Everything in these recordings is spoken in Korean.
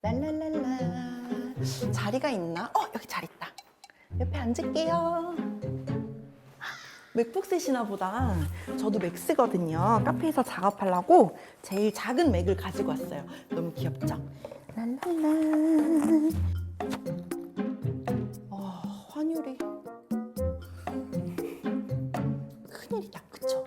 랄랄랄라. 자리가 있나? 여기 자리 있다. 옆에 앉을게요. 맥북 쓰시나 보다. 저도 맥 쓰거든요. 카페에서 작업하려고 제일 작은 맥을 가지고 왔어요. 너무 귀엽죠? 랄랄라. 환율이 큰일이다, 그쵸?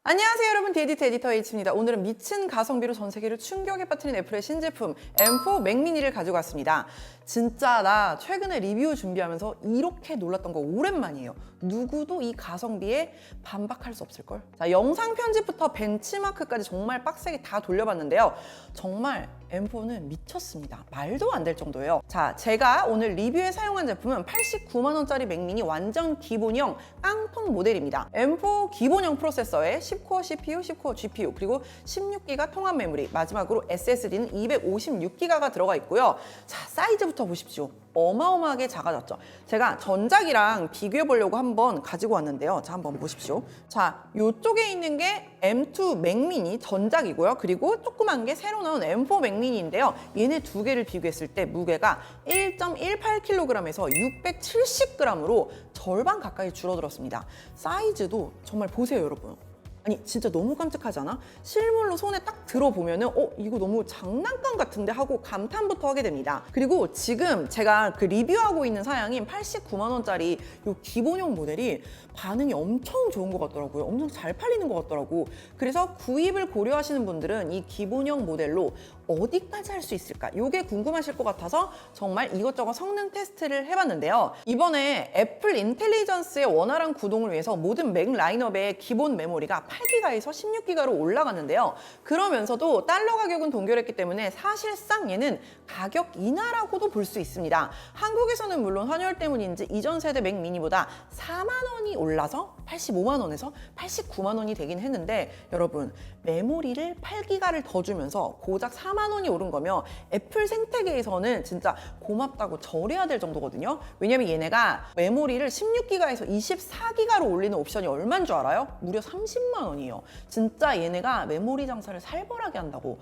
안녕하세요 여러분, 디에디트 에디터 H입니다. 오늘은 미친 가성비로 전 세계를 충격에 빠뜨린 애플의 신제품 M4 맥미니를 가지고 왔습니다. 진짜 나 최근에 리뷰 준비하면서 이렇게 놀랐던 거 오랜만이에요. 누구도 이 가성비에 반박할 수 없을걸? 자, 영상 편집부터 벤치마크까지 정말 빡세게 다 돌려봤는데요. 정말 M4는 미쳤습니다. 말도 안 될 정도예요. 자, 제가 오늘 리뷰에 사용한 제품은 89만 원짜리 맥미니 완전 기본형 깡통 모델입니다. M4 기본형 프로세서에 10코어 CPU, 10코어 GPU, 그리고 16기가 통합 메모리, 마지막으로 SSD는 256기가가 들어가 있고요. 자, 사이즈부터 보십시오. 어마어마하게 작아졌죠. 제가 전작이랑 비교해 보려고 한번 가지고 왔는데요. 자, 한번 보십시오. 자, 이쪽에 있는 게 M2 맥미니 전작이고요. 그리고 조그만 게 새로 나온 M4 맥미니인데요. 얘네 두 개를 비교했을 때 무게가 1.18kg에서 670g으로 절반 가까이 줄어들었습니다. 사이즈도 정말 보세요, 여러분. 아니 진짜 너무 깜찍하지 않아? 실물로 손에 딱 들어보면은 이거 너무 장난감 같은데 하고 감탄부터 하게 됩니다. 그리고 지금 제가 그 리뷰하고 있는 사양인 89만 원짜리 이 기본형 모델이 반응이 엄청 좋은 것 같더라고요. 엄청 잘 팔리는 것 같더라고. 그래서 구입을 고려하시는 분들은 이 기본형 모델로 어디까지 할 수 있을까? 이게 궁금하실 것 같아서 정말 이것저것 성능 테스트를 해봤는데요. 이번에 애플 인텔리전스의 원활한 구동을 위해서 모든 맥 라인업의 기본 메모리가 8기가에서 16기가로 올라갔는데요. 그러면서도 달러 가격은 동결했기 때문에 사실상 얘는 가격 인하라고도 볼 수 있습니다. 한국에서는 물론 환율 때문인지 이전 세대 맥 미니보다 4만 원이 올라서 85만 원에서 89만 원이 되긴 했는데, 여러분 메모리를 8기가를 더 주면서 고작 4만 원이 오른 거면 애플 생태계에서는 진짜 고맙다고 절해야 될 정도거든요. 왜냐면 얘네가 메모리를 16기가에서 24기가로 올리는 옵션이 얼마인 줄 알아요? 무려 30만 원이에요. 진짜 얘네가 메모리 장사를 살벌하게 한다고.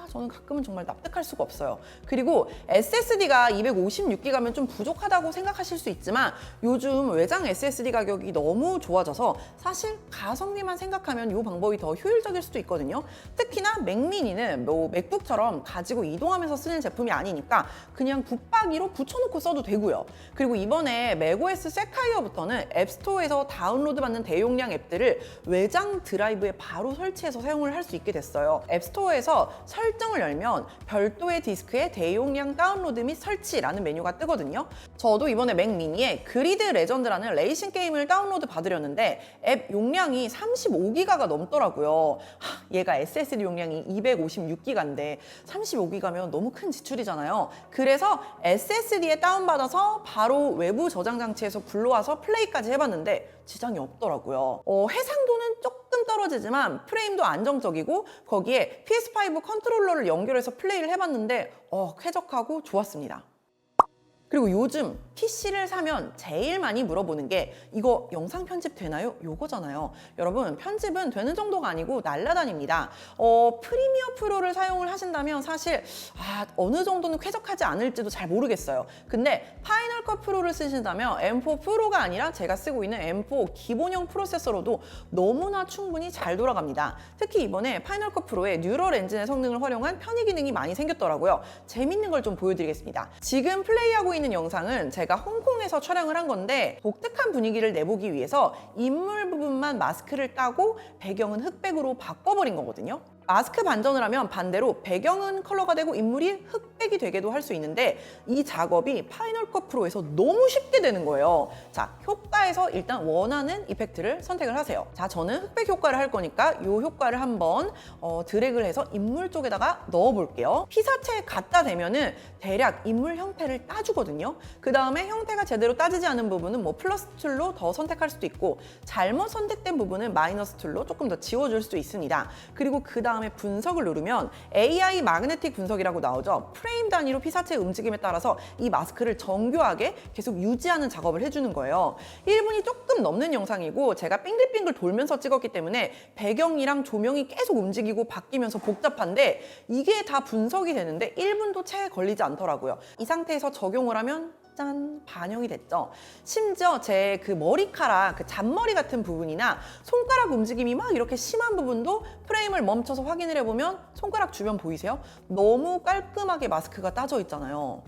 저는 가끔은 정말 납득할 수가 없어요. 그리고 SSD가 256기가면 좀 부족하다고 생각하실 수 있지만 요즘 외장 SSD 가격이 너무 좋아져서 사실 가성비만 생각하면 이 방법이 더 효율적일 수도 있거든요. 특히나 맥미니는 뭐 맥북처럼 가지고 이동하면서 쓰는 제품이 아니니까 그냥 붙박이로 붙여놓고 써도 되고요. 그리고 이번에 맥OS 세카이어부터는 앱스토어에서 다운로드 받는 대용량 앱들을 외장 드라이브에 바로 설치해서 사용을 할 수 있게 됐어요. 앱스토어에서 설정을 열면 별도의 디스크에 대용량 다운로드 및 설치라는 메뉴가 뜨거든요. 저도 이번에 맥미니에 그리드 레전드라는 레이싱 게임을 다운로드 받으려는데 앱 용량이 35기가가 넘더라고요. 얘가 SSD 용량이 256기가인데 35기가면 너무 큰 지출이잖아요. 그래서 SSD에 다운받아서 바로 외부 저장 장치에서 불러와서 플레이까지 해봤는데 지장이 없더라고요. 해상도는 조금 떨어지지만 프레임도 안정적이고 거기에 PS5 컨트롤러를 연결해서 플레이를 해봤는데 쾌적하고 좋았습니다. 그리고 요즘 PC를 사면 제일 많이 물어보는 게 이거 영상 편집 되나요? 요거잖아요. 여러분 편집은 되는 정도가 아니고 날라다닙니다. 프리미어 프로를 사용을 하신다면 사실 어느 정도는 쾌적하지 않을지도 잘 모르겠어요. 근데 파이널 컷 프로를 쓰신다면 M4 프로가 아니라 제가 쓰고 있는 M4 기본형 프로세서로도 너무나 충분히 잘 돌아갑니다. 특히 이번에 파이널 컷 프로에 뉴럴 엔진의 성능을 활용한 편의 기능이 많이 생겼더라고요. 재밌는 걸 좀 보여드리겠습니다. 지금 플레이하고 있는 영상은 제가 홍콩에서 촬영을 한 건데 독특한 분위기를 내보기 위해서 인물 부분만 마스크를 따고 배경은 흑백으로 바꿔버린 거거든요. 마스크 반전을 하면 반대로 배경은 컬러가 되고 인물이 흑백이 되게도 할 수 있는데 이 작업이 파이널 컷 프로에서 너무 쉽게 되는 거예요. 자, 효과에서 일단 원하는 이펙트를 선택을 하세요. 자, 저는 흑백 효과를 할 거니까 이 효과를 한번 드래그를 해서 인물 쪽에다가 넣어 볼게요. 피사체에 갖다 대면은 대략 인물 형태를 따주거든요. 그 다음에 형태가 제대로 따지지 않은 부분은 뭐 플러스 툴로 더 선택할 수도 있고 잘못 선택된 부분은 마이너스 툴로 조금 더 지워줄 수도 있습니다. 그리고 그 다음 다음에 분석을 누르면 AI 마그네틱 분석이라고 나오죠. 프레임 단위로 피사체 움직임에 따라서 이 마스크를 정교하게 계속 유지하는 작업을 해주는 거예요. 1분이 조금 넘는 영상이고 제가 빙글빙글 돌면서 찍었기 때문에 배경이랑 조명이 계속 움직이고 바뀌면서 복잡한데 이게 다 분석이 되는데 1분도 채 걸리지 않더라고요. 이 상태에서 적용을 하면 짠! 반영이 됐죠. 심지어 제 그 머리카락, 그 잔머리 같은 부분이나 손가락 움직임이 막 이렇게 심한 부분도 프레임을 멈춰서 확인을 해보면 손가락 주변 보이세요? 너무 깔끔하게 마스크가 따져 있잖아요.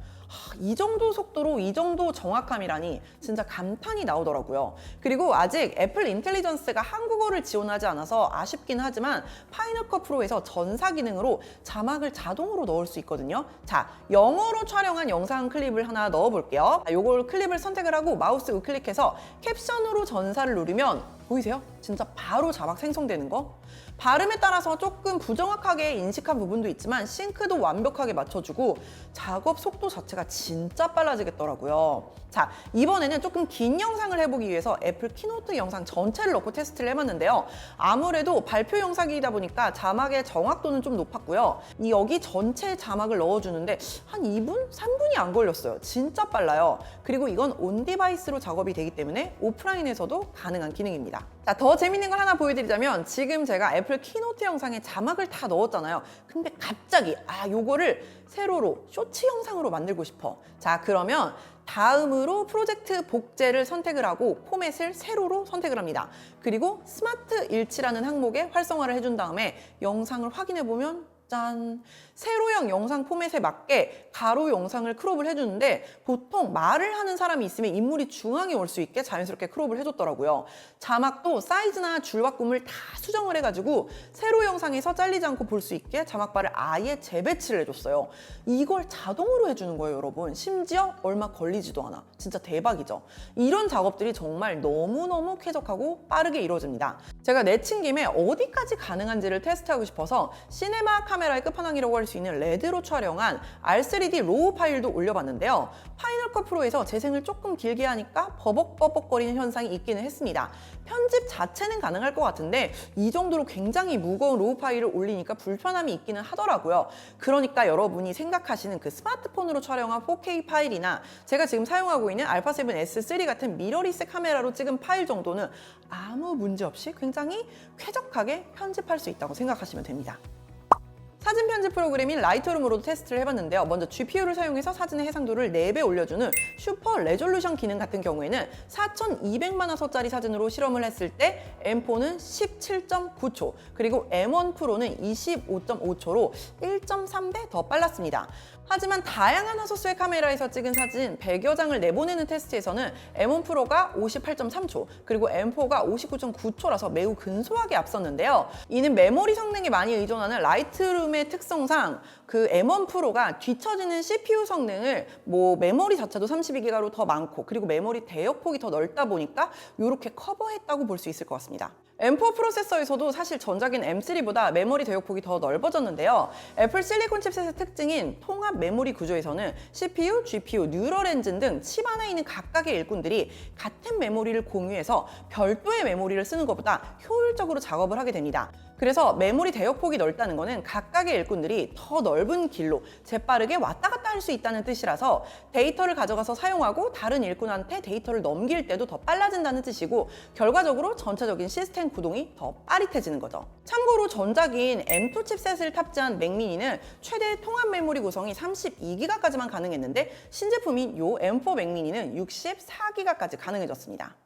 이 정도 속도로 이 정도 정확함이라니 진짜 감탄이 나오더라고요. 그리고 아직 애플 인텔리전스가 한국어를 지원하지 않아서 아쉽긴 하지만 파이널 컷 프로에서 전사 기능으로 자막을 자동으로 넣을 수 있거든요. 자, 영어로 촬영한 영상 클립을 하나 넣어볼게요. 요걸 클립을 선택을 하고 마우스 우클릭해서 캡션으로 전사를 누르면 보이세요? 진짜 바로 자막 생성되는 거? 발음에 따라서 조금 부정확하게 인식한 부분도 있지만 싱크도 완벽하게 맞춰주고 작업 속도 자체가 진짜 빨라지겠더라고요. 자, 이번에는 조금 긴 영상을 해보기 위해서 애플 키노트 영상 전체를 넣고 테스트를 해봤는데요. 아무래도 발표 영상이다 보니까 자막의 정확도는 좀 높았고요. 여기 전체 자막을 넣어주는데 한 2분? 3분이 안 걸렸어요. 진짜 빨라요. 그리고 이건 온 디바이스로 작업이 되기 때문에 오프라인에서도 가능한 기능입니다. 자, 더 재밌는 걸 하나 보여드리자면 지금 제가 애플 키노트 영상에 자막을 다 넣었잖아요. 근데 갑자기 요거를 세로로 쇼츠 영상으로 만들고 싶어. 자, 그러면 다음으로 프로젝트 복제를 선택을 하고 포맷을 세로로 선택을 합니다. 그리고 스마트 일치라는 항목에 활성화를 해준 다음에 영상을 확인해 보면 짠! 세로형 영상 포맷에 맞게 가로 영상을 크롭을 해주는데 보통 말을 하는 사람이 있으면 인물이 중앙에 올 수 있게 자연스럽게 크롭을 해줬더라고요. 자막도 사이즈나 줄바꿈을 다 수정을 해가지고 세로 영상에서 잘리지 않고 볼 수 있게 자막바를 아예 재배치를 해줬어요. 이걸 자동으로 해주는 거예요, 여러분. 심지어 얼마 걸리지도 않아. 진짜 대박이죠. 이런 작업들이 정말 너무너무 쾌적하고 빠르게 이루어집니다. 제가 내친 김에 어디까지 가능한지를 테스트하고 싶어서 시네마 카메라의 끝판왕이라고 할 수 있는 레드로 촬영한 R3D 로우 파일도 올려봤는데요. 파이널 컷 프로에서 재생을 조금 길게 하니까 버벅버벅거리는 현상이 있기는 했습니다. 편집 자체는 가능할 것 같은데 이 정도로 굉장히 무거운 로우 파일을 올리니까 불편함이 있기는 하더라고요. 그러니까 여러분이 생각하시는 그 스마트폰으로 촬영한 4K 파일이나 제가 지금 사용하고 있는 α7S3 같은 미러리스 카메라로 찍은 파일 정도는 아무 문제 없이 굉장히 쾌적하게 편집할 수 있다고 생각하시면 됩니다. 사진 편집 프로그램인 라이트룸으로도 테스트를 해봤는데요. 먼저 GPU를 사용해서 사진의 해상도를 4배 올려주는 슈퍼 레졸루션 기능 같은 경우에는 4200만 화소짜리 사진으로 실험을 했을 때 M4는 17.9초, 그리고 M1 프로는 25.5초로 1.3배 더 빨랐습니다. 하지만 다양한 화소수의 카메라에서 찍은 사진 100여 장을 내보내는 테스트에서는 M1 프로가 58.3초, 그리고 M4가 59.9초라서 매우 근소하게 앞섰는데요. 이는 메모리 성능에 많이 의존하는 라이트룸의 특성상 그 M1 프로가 뒤처지는 CPU 성능을 메모리 자체도 32기가로 더 많고 그리고 메모리 대역폭이 더 넓다 보니까 이렇게 커버했다고 볼 수 있을 것 같습니다. M4 프로세서에서도 사실 전작인 M3보다 메모리 대역폭이 더 넓어졌는데요. 애플 실리콘 칩셋의 특징인 통합 메모리 구조에서는 CPU, GPU, 뉴럴 엔진 등 칩 안에 있는 각각의 일꾼들이 같은 메모리를 공유해서 별도의 메모리를 쓰는 것보다 효율적으로 작업을 하게 됩니다. 그래서 메모리 대역폭이 넓다는 것은 각각의 일꾼들이 더 넓은 길로 재빠르게 왔다 갔다 할 수 있다는 뜻이라서 데이터를 가져가서 사용하고 다른 일꾼한테 데이터를 넘길 때도 더 빨라진다는 뜻이고 결과적으로 전체적인 시스템 구동이 더 빠릿해지는 거죠. 참고로 전작인 M2 칩셋을 탑재한 맥미니는 최대 통합 메모리 구성이 32기가까지만 가능했는데 신제품인 요 M4 맥미니는 64기가까지 가능해졌습니다.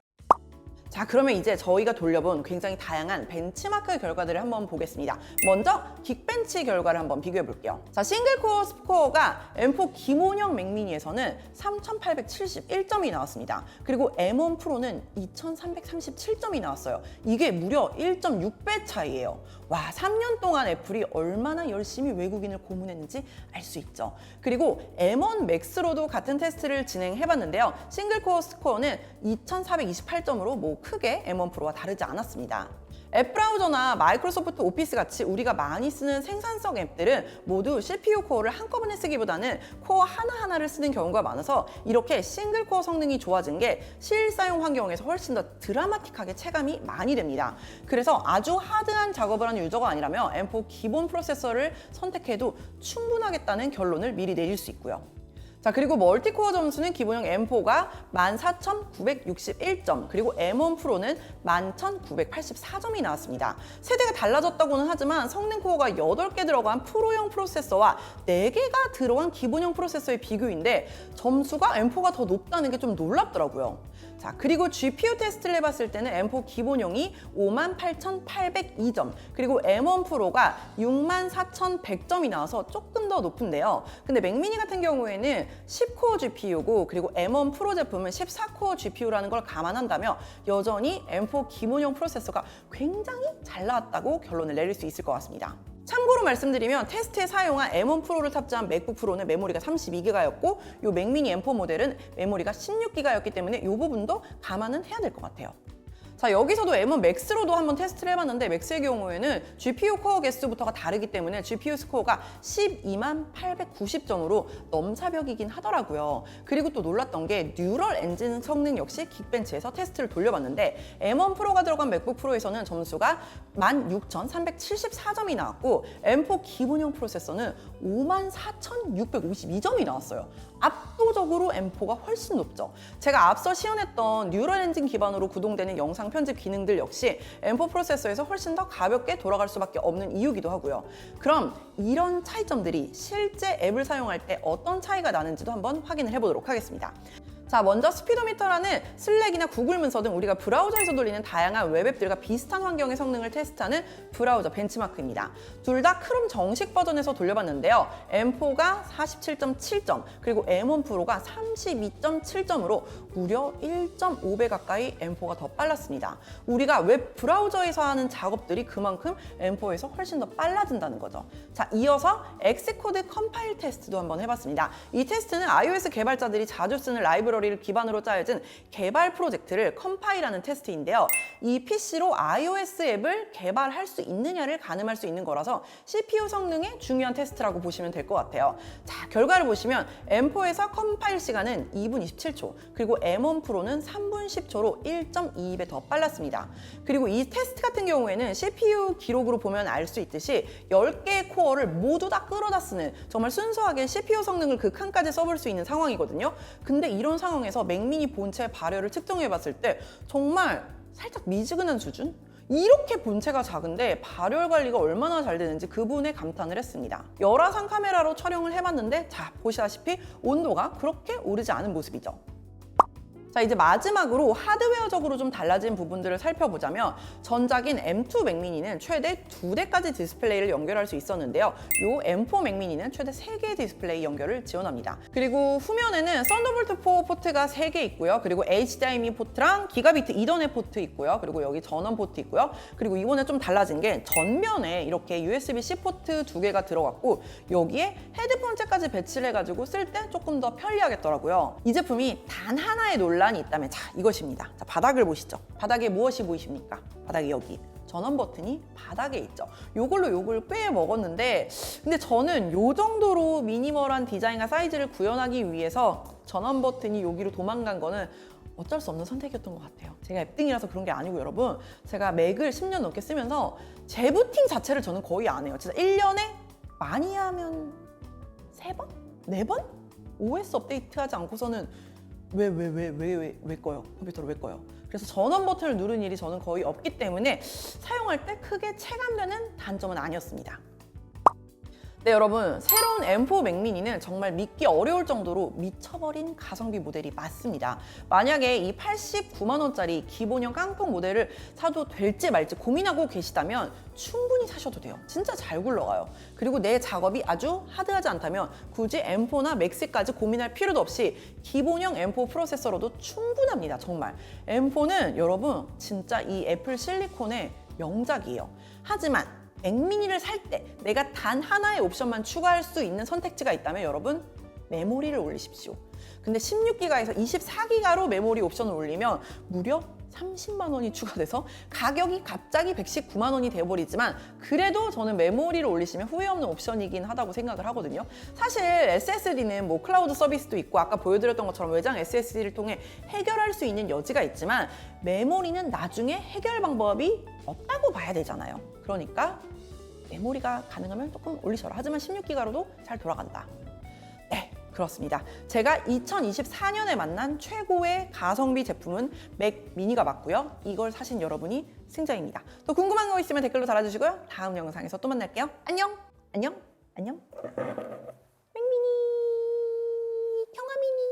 자, 그러면 이제 저희가 돌려본 굉장히 다양한 벤치마크 결과들을 한번 보겠습니다. 먼저 긱벤치 결과를 한번 비교해 볼게요. 자, 싱글코어 스코어가 M4 기본형 맥미니에서는 3871점이 나왔습니다. 그리고 M1 프로는 2337점이 나왔어요. 이게 무려 1.6배 차이예요. 와, 3년 동안 애플이 얼마나 열심히 외국인을 고문했는지 알 수 있죠. 그리고 M1 맥스로도 같은 테스트를 진행해봤는데요. 싱글코어 스코어는 2428점으로 M4도 크게 M1 프로와 다르지 않았습니다. 앱 브라우저나 마이크로소프트 오피스 같이 우리가 많이 쓰는 생산성 앱들은 모두 CPU 코어를 한꺼번에 쓰기보다는 코어 하나하나를 쓰는 경우가 많아서 이렇게 싱글 코어 성능이 좋아진 게 실사용 환경에서 훨씬 더 드라마틱하게 체감이 많이 됩니다. 그래서 아주 하드한 작업을 하는 유저가 아니라면 M4 기본 프로세서를 선택해도 충분하겠다는 결론을 미리 내릴 수 있고요. 자, 그리고 멀티코어 점수는 기본형 M4가 14,961점, 그리고 M1 프로는 11,984점이 나왔습니다. 세대가 달라졌다고는 하지만 성능 코어가 8개 들어간 프로용 프로세서와 4개가 들어간 기본형 프로세서의 비교인데 점수가 M4가 더 높다는 게 좀 놀랍더라고요. 자, 그리고 GPU 테스트를 해봤을 때는 M4 기본형이 58,802점, 그리고 M1 프로가 64,100점이 나와서 조금 더 높은데요. 근데 맥미니 같은 경우에는 10코어 GPU고 그리고 M1 프로 제품은 14코어 GPU라는 걸 감안한다면 여전히 M4 기본형 프로세서가 굉장히 잘 나왔다고 결론을 내릴 수 있을 것 같습니다. 참고로 말씀드리면 테스트에 사용한 M1 프로를 탑재한 맥북 프로는 메모리가 32기가였고 이 맥미니 M4 모델은 메모리가 16기가였기 때문에 이 부분도 감안은 해야 될 것 같아요. 자, 여기서도 M1 맥스로도 한번 테스트를 해봤는데 맥스의 경우에는 GPU 코어 개수부터가 다르기 때문에 GPU 스코어가 12890점으로 넘사벽이긴 하더라고요. 그리고 또 놀랐던 게 뉴럴 엔진 성능 역시 긱벤치에서 테스트를 돌려봤는데 M1 프로가 들어간 맥북 프로에서는 점수가 16,374점이 나왔고 M4 기본형 프로세서는 54,652점이 나왔어요. 압도적으로 M4가 훨씬 높죠. 제가 앞서 시연했던 뉴럴 엔진 기반으로 구동되는 영상 편집 기능들 역시 M4 프로세서에서 훨씬 더 가볍게 돌아갈 수밖에 없는 이유기도 하고요. 그럼 이런 차이점들이 실제 앱을 사용할 때 어떤 차이가 나는지도 한번 확인을 해보도록 하겠습니다. 자, 먼저 스피도미터라는 슬랙이나 구글 문서 등 우리가 브라우저에서 돌리는 다양한 웹앱들과 비슷한 환경의 성능을 테스트하는 브라우저 벤치마크입니다. 둘 다 크롬 정식 버전에서 돌려봤는데요. M4가 47.7점, 그리고 M1 프로가 32.7점으로 무려 1.5배 가까이 M4가 더 빨랐습니다. 우리가 웹 브라우저에서 하는 작업들이 그만큼 M4에서 훨씬 더 빨라진다는 거죠. 자, 이어서 엑스코드 컴파일 테스트도 한번 해봤습니다. 이 테스트는 iOS 개발자들이 자주 쓰는 라이브러리를 기반으로 짜여진 개발 프로젝트를 컴파일하는 테스트인데요. 이 PC로 iOS 앱을 개발할 수 있느냐를 가늠할 수 있는 거라서 CPU 성능의 중요한 테스트라고 보시면 될 것 같아요. 자, 결과를 보시면 M4에서 컴파일 시간은 2분 27초, 그리고 M1 프로는 3분 10초로 1.22배 더 빨랐습니다. 그리고 이 테스트 같은 경우에는 CPU 기록으로 보면 알 수 있듯이 10개의 코어를 모두 다 끌어다 쓰는 정말 순수하게 CPU 성능을 극한까지 써볼 수 있는 상황이거든요. 근데 이런 상황에서 맥미니 본체 발열을 측정해 봤을 때 정말 살짝 미지근한 수준? 이렇게 본체가 작은데 발열 관리가 얼마나 잘 되는지 그 부분에 감탄을 했습니다. 열화상 카메라로 촬영을 해봤는데 자, 보시다시피 온도가 그렇게 오르지 않은 모습이죠. 자, 이제 마지막으로 하드웨어적으로 좀 달라진 부분들을 살펴보자면 전작인 M2 맥미니는 최대 2대까지 디스플레이를 연결할 수 있었는데요. 이 M4 맥미니는 최대 3개의 디스플레이 연결을 지원합니다. 그리고 후면에는 썬더볼트 4 포트가 3개 있고요. 그리고 HDMI 포트랑 기가비트 이더넷 포트 있고요. 그리고 여기 전원 포트 있고요. 그리고 이번에 좀 달라진 게 전면에 이렇게 USB-C 포트 2개가 들어갔고 여기에 헤드폰 잭까지 배치를 해가지고 쓸 때 조금 더 편리하겠더라고요. 이 제품이 단 하나의 논란이 있다면 자, 이것입니다. 자, 바닥을 보시죠. 바닥에 무엇이 보이십니까? 바닥에 여기 전원 버튼이 바닥에 있죠. 요걸로 욕을 꽤 먹었는데 근데 저는 요 정도로 미니멀한 디자인과 사이즈를 구현하기 위해서 전원 버튼이 여기로 도망간 거는 어쩔 수 없는 선택이었던 것 같아요. 제가 앱등이라서 그런 게 아니고 여러분, 제가 맥을 10년 넘게 쓰면서 재부팅 자체를 저는 거의 안 해요. 진짜 1년에 많이 하면 3번? 4번? OS 업데이트하지 않고서는 왜 꺼요? 컴퓨터를 왜 꺼요? 그래서 전원 버튼을 누르는 일이 저는 거의 없기 때문에 사용할 때 크게 체감되는 단점은 아니었습니다. 네, 여러분, 새로운 M4 맥미니는 정말 믿기 어려울 정도로 미쳐버린 가성비 모델이 맞습니다. 만약에 이 89만 원짜리 기본형 깡통 모델을 사도 될지 말지 고민하고 계시다면 충분히 사셔도 돼요. 진짜 잘 굴러가요. 그리고 내 작업이 아주 하드하지 않다면 굳이 M4나 맥스까지 고민할 필요도 없이 기본형 M4 프로세서로도 충분합니다. 정말. M4는 여러분 진짜 이 애플 실리콘의 명작이에요. 하지만 맥미니를 살 때 내가 단 하나의 옵션만 추가할 수 있는 선택지가 있다면 여러분 메모리를 올리십시오. 근데 16기가에서 24기가로 메모리 옵션을 올리면 무려 30만 원이 추가돼서 가격이 갑자기 119만 원이 되어버리지만 그래도 저는 메모리를 올리시면 후회 없는 옵션이긴 하다고 생각을 하거든요. 사실 SSD는 뭐 클라우드 서비스도 있고 아까 보여드렸던 것처럼 외장 SSD를 통해 해결할 수 있는 여지가 있지만 메모리는 나중에 해결 방법이 없다고 봐야 되잖아요. 그러니까 메모리가 가능하면 조금 올리셔라. 하지만 16기가로도 잘 돌아간다. 네, 그렇습니다. 제가 2024년에 만난 최고의 가성비 제품은 맥 미니가 맞고요. 이걸 사신 여러분이 승자입니다. 또 궁금한 거 있으면 댓글로 달아주시고요. 다음 영상에서 또 만날게요. 안녕, 안녕, 안녕. 맥미니, 평화미니.